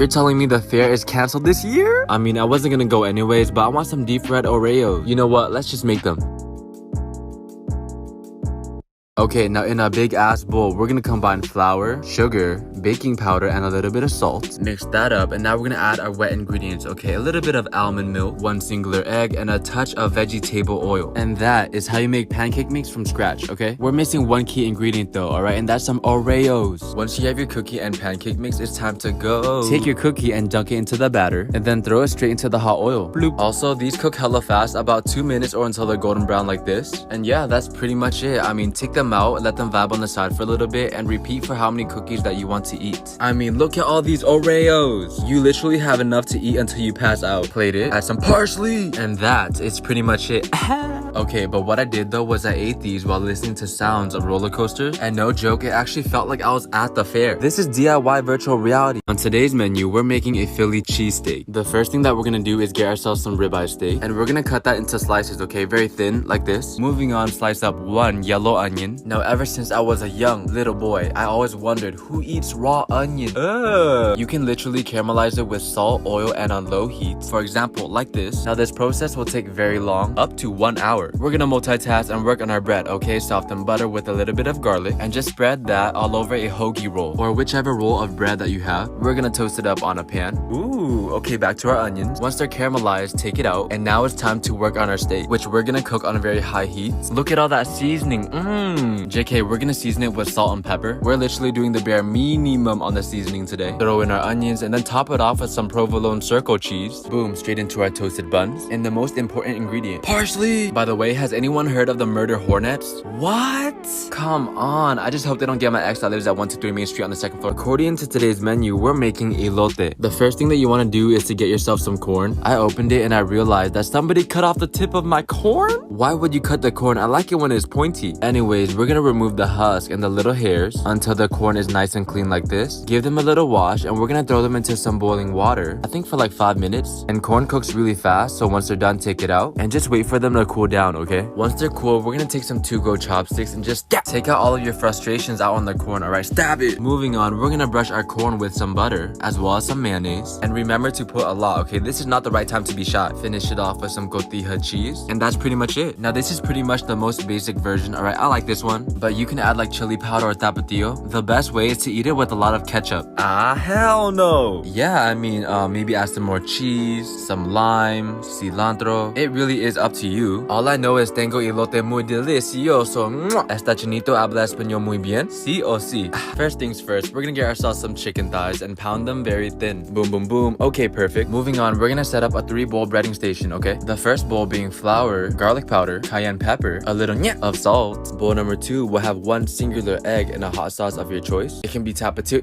You're telling me the fair is canceled this year? I mean, I wasn't gonna go anyways, but I want some deep fried Oreos. You know what? Let's just make them. Okay, now in a big ass bowl, we're gonna combine flour, sugar, baking powder, and a little bit of salt. Mix that up, and now we're gonna add our wet ingredients, okay? A little bit of almond milk, 1 singular egg, and a touch of vegetable oil. And that is how you make pancake mix from scratch, okay? We're missing one key ingredient though, alright? And that's some Oreos. Once you have your cookie and pancake mix, it's time to go. Take your cookie and dunk it into the batter, and then throw it straight into the hot oil. Bloop. Also, these cook hella fast, about 2 minutes or until they're golden brown like this. And yeah, that's pretty much it. I mean, take them out, let them vibe on the side for a little bit, and repeat for how many cookies that you want to eat. I mean, look at all these Oreos. You literally have enough to eat until you pass out. Plate it, add some parsley, and that is pretty much it. Okay, but what I did though was I ate these while listening to sounds of roller coasters, and no joke, it actually felt like I was at the fair. This is DIY virtual reality. On today's menu, we're making a Philly cheesesteak. The first thing that we're gonna do is get ourselves some ribeye steak, and we're gonna cut that into slices, okay? Very thin, like this. Moving on, slice up 1 yellow onion. Now, ever since I was a young little boy, I always wondered who eats raw onion. You can literally caramelize it with salt, oil, and on low heat. For example, like this. Now, this process will take very long, up to 1 hour. We're gonna multitask and work on our bread, okay? Soften butter with a little bit of garlic, and just spread that all over a hoagie roll, or whichever roll of bread that you have. We're gonna toast it up on a pan. Ooh, okay, back to our onions. Once they're caramelized, take it out, and now it's time to work on our steak, which we're gonna cook on a very high heat. Look at all that seasoning. JK, we're gonna season it with salt and pepper. We're literally doing the bare minimum on the seasoning today. Throw in our onions, and then top it off with some provolone circle cheese. Boom, straight into our toasted buns. And the most important ingredient, parsley. By the way, has anyone heard of the murder hornets? What? Come on, I just hope they don't get my ex that lives at 123 Main Street on the 2nd floor. According to today's menu, we're making elote. The first thing that you want to do is to get yourself some corn. I opened it and I realized that somebody cut off the tip of my corn. Why would you cut the corn? I like it when it's pointy. Anyways, we're gonna remove the husk and the little hairs until the corn is nice and clean like this. Give them a little wash, and we're gonna throw them into some boiling water, I think for like 5 minutes. And corn cooks really fast, so once they're done, take it out and just wait for them to cool down, okay? Once they're cool, we're gonna take some to-go chopsticks and just take out all of your frustrations out on the corn, alright? Stab it! Moving on, we're gonna brush our corn with some butter, as well as some mayonnaise. And remember to put a lot, okay? This is not the right time to be shy. Finish it off with some cotija cheese, and that's pretty much it. Now, this is pretty much the most basic version, alright? I like this one, but you can add like chili powder or tapatio. The best way is to eat it with a lot of ketchup. Ah, hell no! Yeah, I mean, maybe add some more cheese, some lime, cilantro. It really is up to you. All I know is tengo elote muy delicioso. Esta chinito habla español muy bien? Sí o sí? First things first, we're gonna get ourselves some chicken thighs and pound them very thin. Boom, boom, boom. Okay, perfect. Moving on, we're gonna set up a 3-bowl breading station, okay? The first bowl being flour, garlic powder, cayenne pepper, a little of salt. Bowl number 2 will have 1 singular egg and a hot sauce of your choice. It can be tapatio.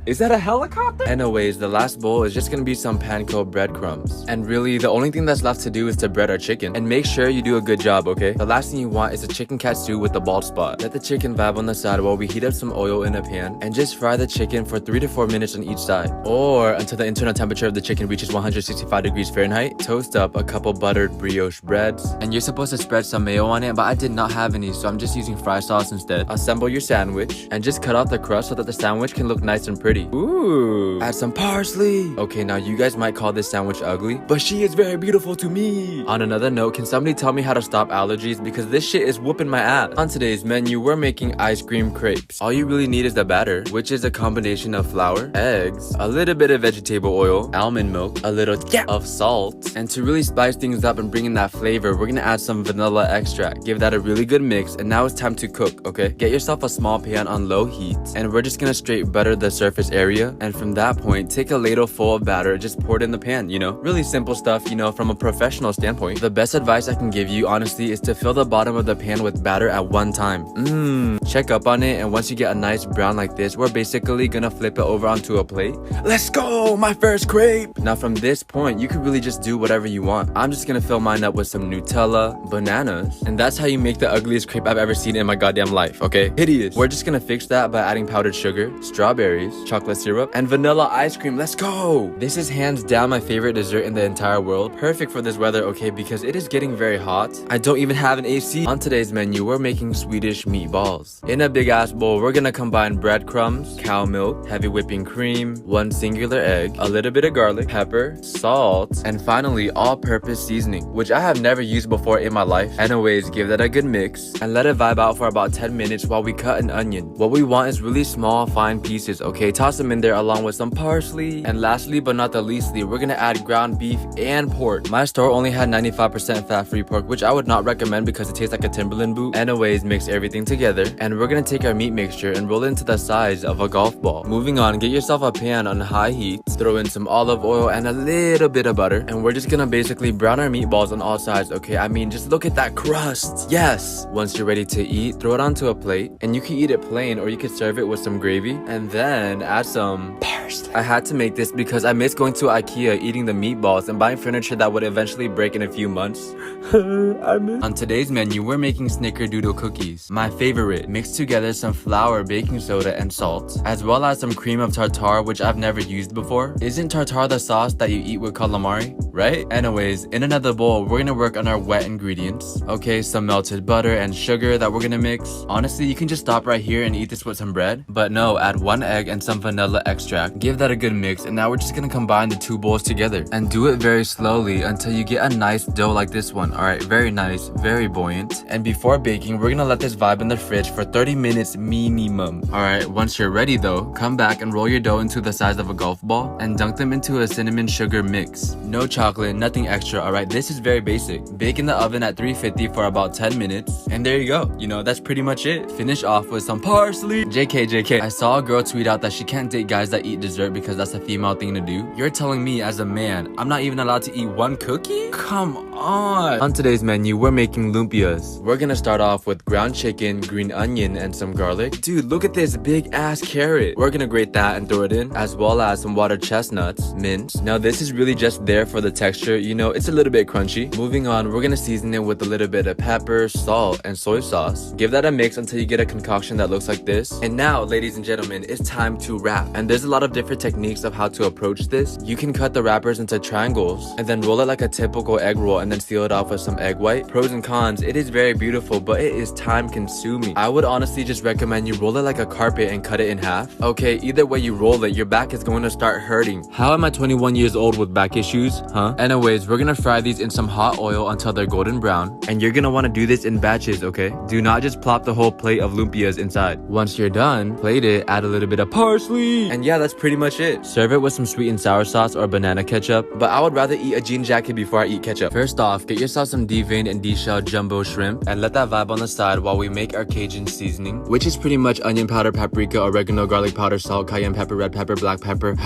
Is that a helicopter? Anyways, the last bowl is just gonna be some panko breadcrumbs. And really, the only thing that's left to do is to bread our chicken. And make sure you do a good job, okay? The last thing you want is a chicken katsu with the bald spot. Let the chicken vibe on the side while we heat up some oil in a pan. And just fry the chicken for 3 to 4 minutes on each side. Or until the internal temperature of the chicken reaches 165 degrees Fahrenheit. Toast up a couple buttered brioche breads. And you're supposed to spread some mayo on it, but I did not have any, so I'm just using fry sauce instead. Assemble your sandwich. And just cut off the crust so that the sandwich can look nice and pretty. Ooh, add some parsley. Okay, now you guys might call this sandwich ugly, but she is very beautiful to me. On another note, can somebody tell me how to stop allergies? Because this shit is whooping my ass. On today's menu, we're making ice cream crepes. All you really need is the batter, which is a combination of flour, eggs, a little bit of vegetable oil, almond milk, a little of salt. And to really spice things up and bring in that flavor, we're gonna add some vanilla extract. Give that a really good mix, and now it's time to cook, okay? Get yourself a small pan on low heat, and we're just gonna straight butter the surface area. And from that point, take a ladle full of batter, just pour it in the pan, you know? Really simple stuff, you know, from a professional standpoint. The best advice I can give you, honestly, is to fill the bottom of the pan with batter at one time. Check up on it, and once you get a nice brown like this, we're basically gonna flip it over onto a plate. Let's go! My first crepe! Now from this point, you can really just do whatever you want. I'm just gonna fill mine up with some Nutella, bananas, and that's how you make the ugliest crepe I've ever seen in my goddamn life, okay? Hideous. We're just gonna fix that by adding powdered sugar, strawberries, chocolate chocolate syrup, and vanilla ice cream. Let's go! This is hands down my favorite dessert in the entire world. Perfect for this weather, okay, because it is getting very hot. I don't even have an AC. On today's menu, we're making Swedish meatballs. In a big ass bowl, we're gonna combine breadcrumbs, cow milk, heavy whipping cream, 1 singular egg, a little bit of garlic, pepper, salt, and finally all-purpose seasoning, which I have never used before in my life. Anyways, give that a good mix and let it vibe out for about 10 minutes while we cut an onion. What we want is really small, fine pieces, okay? Toss them in there along with some parsley. And lastly, but not the leastly, we're gonna add ground beef and pork. My store only had 95% fat-free pork, which I would not recommend because it tastes like a Timberland boot. Anyways, mix everything together, and we're gonna take our meat mixture and roll it into the size of a golf ball. Moving on, get yourself a pan on high heat, throw in some olive oil and a little bit of butter, and we're just gonna basically brown our meatballs on all sides, okay? I mean, just look at that crust. Yes! Once you're ready to eat, throw it onto a plate, and you can eat it plain or you could serve it with some gravy, and then add some parsley. I had to make this because I miss going to IKEA, eating the meatballs, and buying furniture that would eventually break in a few months. On today's menu, we're making snickerdoodle cookies. My favorite. Mix together some flour, baking soda, and salt, as well as some cream of tartare, which I've never used before. Isn't tartare the sauce that you eat with calamari, right? Anyways, in another bowl, we're gonna work on our wet ingredients. Okay, some melted butter and sugar that we're gonna mix. Honestly, you can just stop right here and eat this with some bread, but no, add 1 egg and some vanilla extract. Give that a good mix, and now we're just gonna combine the 2 bowls together and do it very slowly until you get a nice dough like this one. Alright, very nice, very buoyant. And before baking, we're gonna let this vibe in the fridge for 30 minutes minimum. Alright, once you're ready though, come back and roll your dough into the size of a golf ball and dunk them into a cinnamon sugar mix. No chocolate, nothing extra, alright? This is very basic. Bake in the oven at 350 for about 10 minutes, and there you go. You know, that's pretty much it. Finish off with some parsley. JK. I saw a girl tweet out that she can't date guys that eat dessert because that's a female thing to do. You're telling me as a man, I'm not even allowed to eat 1 cookie? Come on. On today's menu, we're making lumpias. We're gonna start off with ground chicken, green onion, and some garlic. Dude, look at this big ass carrot. We're gonna grate that and throw it in, as well as some water chestnuts, mint. Now this is really just there for the texture, you know, it's a little bit crunchy. Moving on, we're gonna season it with a little bit of pepper, salt, and soy sauce. Give that a mix until you get a concoction that looks like this. And now, ladies and gentlemen, it's time to wrap. And there's a lot of different techniques of how to approach this. You can cut the wrappers into triangles and then roll it like a typical egg roll and then seal it off with some egg white. Pros and cons, it is very beautiful, but it is time consuming. I would honestly just recommend you roll it like a carpet and cut it in half. Okay, either way you roll it, your back is going to start hurting. How am I 21 years old with back issues, huh? Anyways, we're gonna fry these in some hot oil until they're golden brown, and you're gonna want to do this in batches, okay? Do not just plop the whole plate of lumpias inside. Once you're done, plate it, add a little bit of parsley, and yeah, that's pretty much it. Serve it with some sweet and sour sauce or banana ketchup, but I would rather eat a jean jacket before I eat ketchup. First off, get yourself some deveined and deshelled jumbo shrimp, and let that vibe on the side while we make our Cajun seasoning, which is pretty much onion powder, paprika, oregano, garlic powder, salt, cayenne pepper, red pepper, black pepper.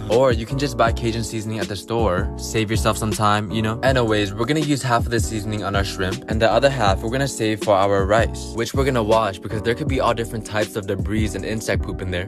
Or you can just buy Cajun seasoning at the store. Save yourself some time, you know? Anyways, we're gonna use half of the seasoning on our shrimp, and the other half we're gonna save for our rice, which we're gonna wash because there could be all different types of debris and insect poop in there.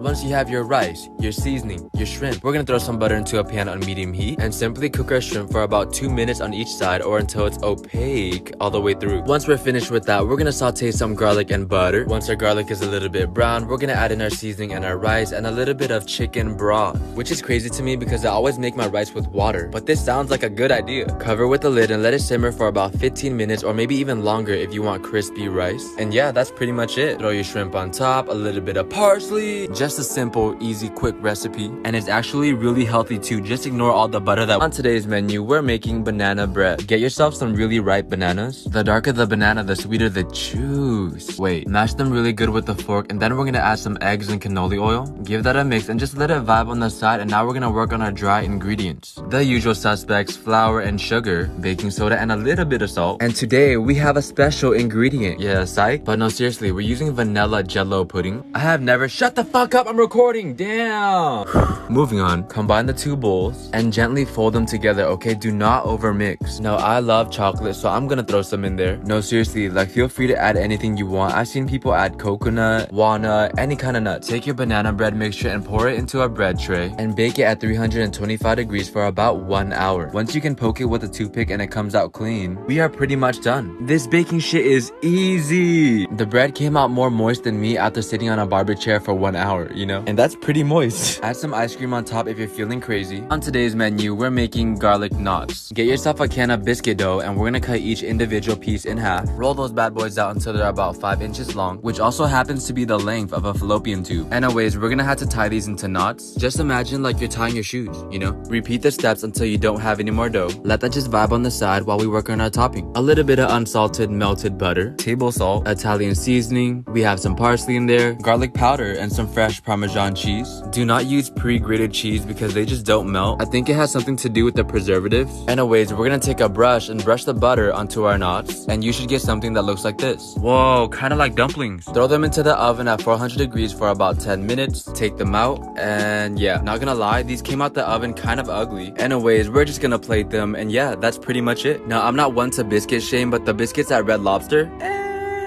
Once you have your rice, your seasoning, your shrimp, we're gonna throw some butter into a pan on medium heat and simply cook our shrimp for about 2 minutes on each side or until it's opaque all the way through. Once we're finished with that, we're gonna saute some garlic and butter. Once our garlic is a little bit brown, we're gonna add in our seasoning and our rice and a little bit of chicken broth, which is crazy to me because I always make my rice with water, but this sounds like a good idea. Cover with the lid and let it simmer for about 15 minutes or maybe even longer if you want crispy rice. And yeah, that's pretty much it. Throw your shrimp on top, a little bit of parsley. Just a simple, easy, quick recipe, and it's actually really healthy too. Just ignore all the butter that. On today's menu, we're making banana bread. Get yourself some really ripe bananas. The darker the banana, the sweeter the juice. Wait, mash them really good with the fork, and then we're gonna add some eggs and cannoli oil. Give that a mix and just let it vibe on the side, and now we're gonna work on our dry ingredients. The usual suspects: flour and sugar, baking soda, and a little bit of salt. And today we have a special ingredient. Yeah, psych? But no, seriously, we're using vanilla jello pudding. I have never— shut the fuck up, I'm recording, damn! Moving on, combine the 2 bowls and gently fold them together, okay? Do not over sour mix. Now I love chocolate, so I'm gonna throw some in there. No, seriously, like feel free to add anything you want. I've seen people add coconut, walnut, any kind of nut. Take your banana bread mixture and pour it into a bread tray and bake it at 325 degrees for about 1 hour. Once you can poke it with a toothpick and it comes out clean, we are pretty much done. This baking shit is easy. The bread came out more moist than me after sitting on a barber chair for 1 hour, you know? And that's pretty moist. Add some ice cream on top if you're feeling crazy. On today's menu, we're making garlic knots. Get yourself a can of biscuit dough and we're gonna cut each individual piece in half. Roll those bad boys out until they're about 5 inches long, which also happens to be the length of a fallopian tube. Anyways, we're gonna have to tie these into knots. Just imagine like you're tying your shoes, you know? Repeat the steps until you don't have any more dough. Let that just vibe on the side while we work on our topping. A little bit of unsalted melted butter, table salt, Italian seasoning. We have some parsley in there, garlic powder, and some fresh Parmesan cheese. Do not use pre-grated cheese because they just don't melt. I think it has something to do with the preservatives. Anyways, we're gonna take a brush and brush the butter onto our knots, and you should get something that looks like this. Whoa, kind of like dumplings. Throw them into the oven at 400 degrees for about 10 minutes. Take them out, and yeah, not gonna lie, these came out the oven kind of ugly. Anyways, we're just gonna plate them, and yeah, that's pretty much it. Now, I'm not one to biscuit shame, but the biscuits at Red Lobster,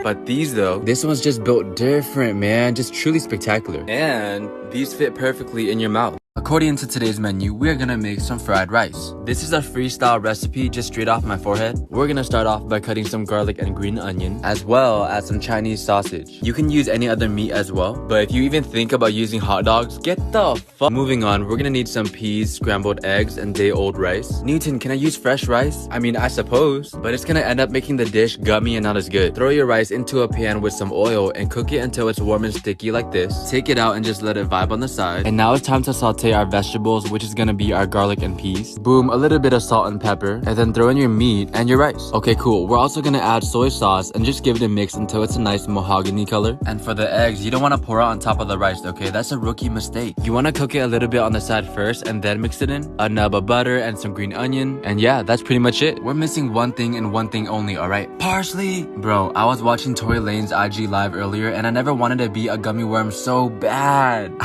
but these though, this one's just built different, man. Just truly spectacular. And these fit perfectly in your mouth. According to today's menu, we're gonna make some fried rice. This is a freestyle recipe just straight off my forehead. We're gonna start off by cutting some garlic and green onion, as well as some Chinese sausage. You can use any other meat as well, but if you even think about using hot dogs, get the fuck. Moving on, we're gonna need some peas, scrambled eggs, and day-old rice. Newton, can I use fresh rice? I mean, I suppose, but it's gonna end up making the dish gummy and not as good. Throw your rice into a pan with some oil and cook it until it's warm and sticky like this. Take it out and just let it vibe on the side. And now it's time to saute our vegetables, which is gonna be our garlic and peas. Boom, a little bit of salt and pepper, and then throw in your meat and your rice. Okay, cool. We're also gonna add soy sauce and just give it a mix until it's a nice mahogany color. And for the eggs, you don't wanna pour it on top of the rice, okay? That's a rookie mistake. You wanna cook it a little bit on the side first and then mix it in. A nub of butter and some green onion. And yeah, that's pretty much it. We're missing one thing and one thing only, alright? Parsley! Bro, I was watching Tory Lane's IG live earlier and I never wanted to be a gummy worm so bad.